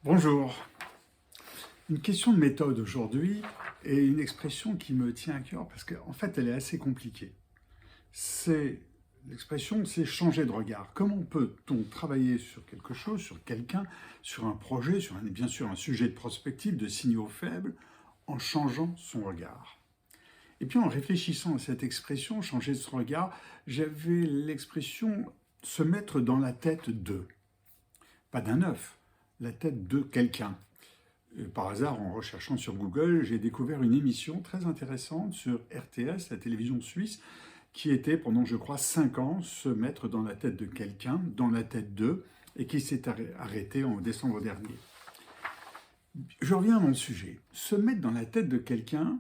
Bonjour. Une question de méthode aujourd'hui et une expression qui me tient à cœur parce qu'en fait elle est assez compliquée. L'expression, c'est changer de regard. Comment peut-on travailler sur quelque chose, sur quelqu'un, sur un projet, sur bien sûr un sujet de prospective, de signaux faibles, en changeant son regard? Et puis en réfléchissant à cette expression, changer son regard, j'avais l'expression se mettre dans la tête de, pas d'un œuf, la tête de quelqu'un. Par hasard, en recherchant sur Google, j'ai découvert une émission très intéressante sur RTS, la télévision suisse, qui était pendant, je crois, 5 ans, se mettre dans la tête de quelqu'un, dans la tête d'eux, et qui s'est arrêtée en décembre dernier. Je reviens à mon sujet. Se mettre dans la tête de quelqu'un,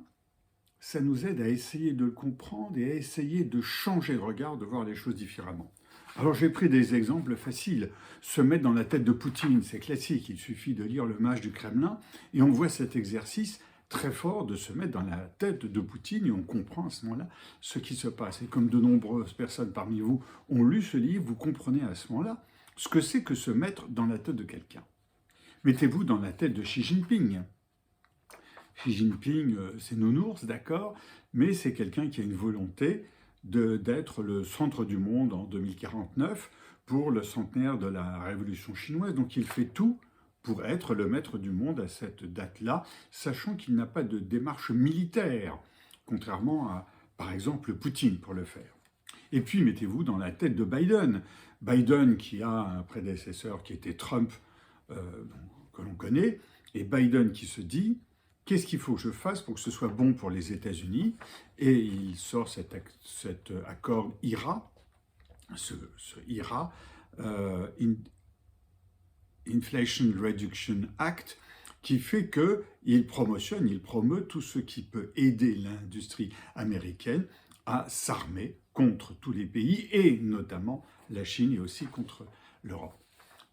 ça nous aide à essayer de le comprendre et à essayer de changer de regard, de voir les choses différemment. Alors j'ai pris des exemples faciles. Se mettre dans la tête de Poutine, c'est classique. Il suffit de lire le Mage du Kremlin et on voit cet exercice très fort de se mettre dans la tête de Poutine et on comprend à ce moment-là ce qui se passe. Et comme de nombreuses personnes parmi vous ont lu ce livre, vous comprenez à ce moment-là ce que c'est que se mettre dans la tête de quelqu'un. Mettez-vous dans la tête de Xi Jinping. Xi Jinping, c'est nounours, d'accord, mais c'est quelqu'un qui a une volonté d'être le centre du monde en 2049 pour le centenaire de la Révolution chinoise. Donc il fait tout pour être le maître du monde à cette date-là, sachant qu'il n'a pas de démarche militaire, contrairement à, par exemple, Poutine pour le faire. Et puis mettez-vous dans la tête de Biden. Biden qui a un prédécesseur qui était Trump, que l'on connaît, et Biden qui se dit: qu'est-ce qu'il faut que je fasse pour que ce soit bon pour les États-Unis? Et il sort cet accord IRA, ce IRA, Inflation Reduction Act, qui fait qu'il promotionne, il promeut tout ce qui peut aider l'industrie américaine à s'armer contre tous les pays, et notamment la Chine et aussi contre l'Europe.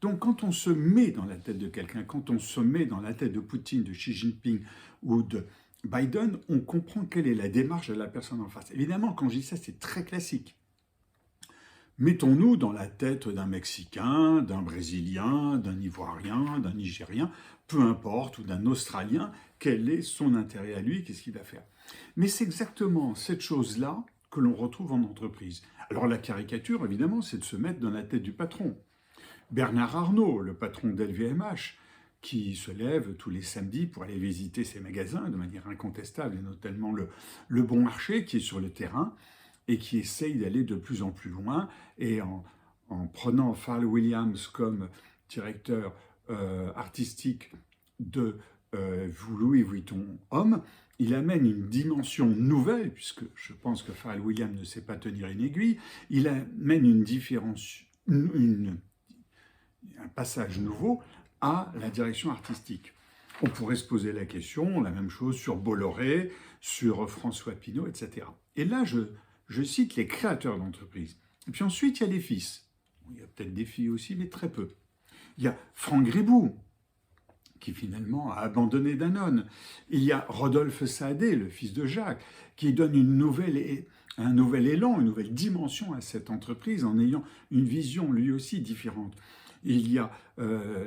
Donc quand on se met dans la tête de quelqu'un, quand on se met dans la tête de Poutine, de Xi Jinping ou de Biden, on comprend quelle est la démarche de la personne en face. Évidemment, quand je dis ça, c'est très classique. Mettons-nous dans la tête d'un Mexicain, d'un Brésilien, d'un Ivoirien, d'un Nigérien, peu importe, ou d'un Australien, quel est son intérêt à lui, qu'est-ce qu'il va faire. Mais c'est exactement cette chose-là que l'on retrouve en entreprise. Alors la caricature, évidemment, c'est de se mettre dans la tête du patron. Bernard Arnault, le patron d'LVMH, qui se lève tous les samedis pour aller visiter ses magasins de manière incontestable, et notamment le Bon Marché qui est sur le terrain et qui essaye d'aller de plus en plus loin. Et en prenant Pharrell Williams comme directeur artistique de Louis Vuitton Homme, il amène une dimension nouvelle, puisque je pense que Pharrell Williams ne sait pas tenir une aiguille, il amène une différence, un passage nouveau à la direction artistique. On pourrait se poser la question, la même chose sur Bolloré, sur François Pinault, etc. Et là, je cite les créateurs d'entreprises. Et puis ensuite, il y a les fils. Il y a peut-être des filles aussi, mais très peu. Il y a Franck Gribou, qui finalement a abandonné Danone. Il y a Rodolphe Saadé, le fils de Jacques, qui donne un nouvel élan, une nouvelle dimension à cette entreprise en ayant une vision lui aussi différente. Il y a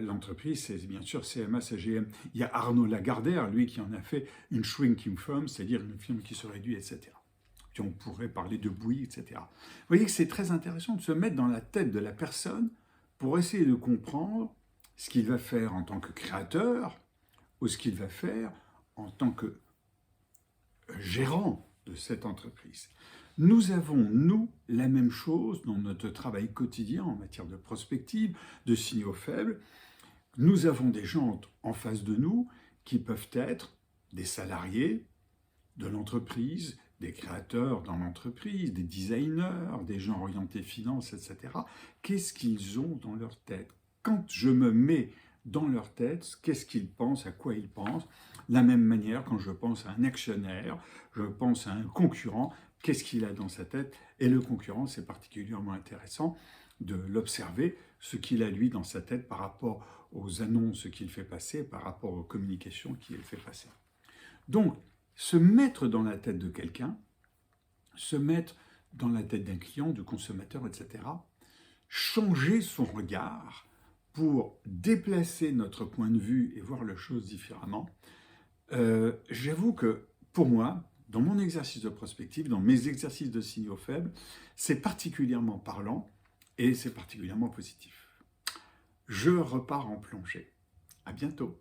l'entreprise, c'est bien sûr CMA, CGM. Il y a Arnaud Lagardère, lui qui en a fait une shrinking firm, c'est-à-dire une firme qui se réduit, etc. Puis on pourrait parler de Bouygues, etc. Vous voyez que c'est très intéressant de se mettre dans la tête de la personne pour essayer de comprendre ce qu'il va faire en tant que créateur ou ce qu'il va faire en tant que gérant de cette entreprise. Nous avons, nous, la même chose dans notre travail quotidien en matière de prospective, de signaux faibles. Nous avons des gens en face de nous qui peuvent être des salariés de l'entreprise, des créateurs dans l'entreprise, des designers, des gens orientés finance, etc. Qu'est-ce qu'ils ont dans leur tête? Quand je me mets dans leur tête, qu'est-ce qu'ils pensent, à quoi ils pensent? De la même manière, quand je pense à un actionnaire, je pense à un concurrent, qu'est-ce qu'il a dans sa tête? Et le concurrent, c'est particulièrement intéressant de l'observer, ce qu'il a lui dans sa tête par rapport aux annonces qu'il fait passer, par rapport aux communications qu'il fait passer. Donc, se mettre dans la tête de quelqu'un, se mettre dans la tête d'un client, du consommateur, etc., changer son regard pour déplacer notre point de vue et voir les choses différemment, j'avoue que pour moi, dans mon exercice de prospective, dans mes exercices de signaux faibles, c'est particulièrement parlant et c'est particulièrement positif. Je repars en plongée. À bientôt.